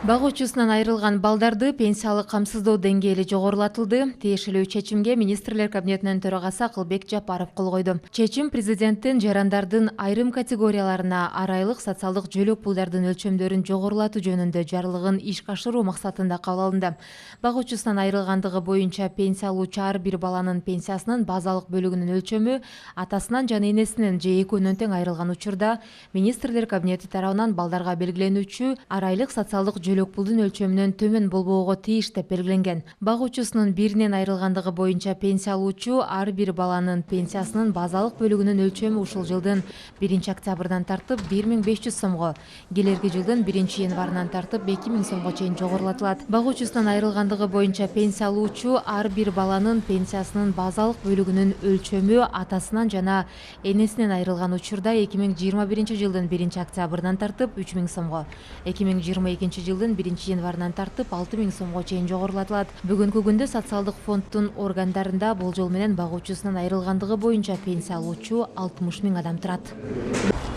Багуучусунан айрылган балдарды пенсиялык камсыздоо деңгээли жогорулатылды. Тиешелүү чечимге министрлер кабинетинин төрагасы Акылбек Жапаров кол койду. Чечим президенттин жарандардын айрым категорияларына арайлык социалдык жөлөк пулдардын өлчөмдөрүн жогорулатуу жөнүндө жарлыгын ишке ашыруу максатында кабыл алынды. Багуучусунан айрылгандыгы боюнча пенсия алуучу ар бир баланын пенсиясынын базалык бөлүгүнүн өлчөмү атасынан жана энесинен же экөөнөн тең айрылган учурда министрлер кабинети тарабынан балдарга белгиленүүчү арайлык социалдык жөлөк пулдун өлчөмүнөн төмөн болбоого тийиш деп белгиленген. Багуучусунун биринен айрылгандыгы боюнча пенсия алуучу ар бир баланын пенсиясынын базалык бөлүгүнүн өлчөмү ушул жылдын 1-октябрдан тартып 1500 сомго, келерки жылдын 1-январынан тартып 2000 сомго чейин жогорулатылат. Багуучусунан айрылгандыгы боюнча пенсия алуучу ар бир баланын пенсиясынын базалык бөлүгүнүн өлчөмү атасынан жана энесинен айрылган учурда 2021 жылдын 1-октябрынан тартып 3000 сомго, 2022 жылдын 1-январынан тартып 6000 сомго чейин жогорулатылат. Бүгүнкү күндө социалдык фонддун органдарында болжол менен багуучусунан айрылгандыгы боюнча пенсия алуучу 60 000 адам турат.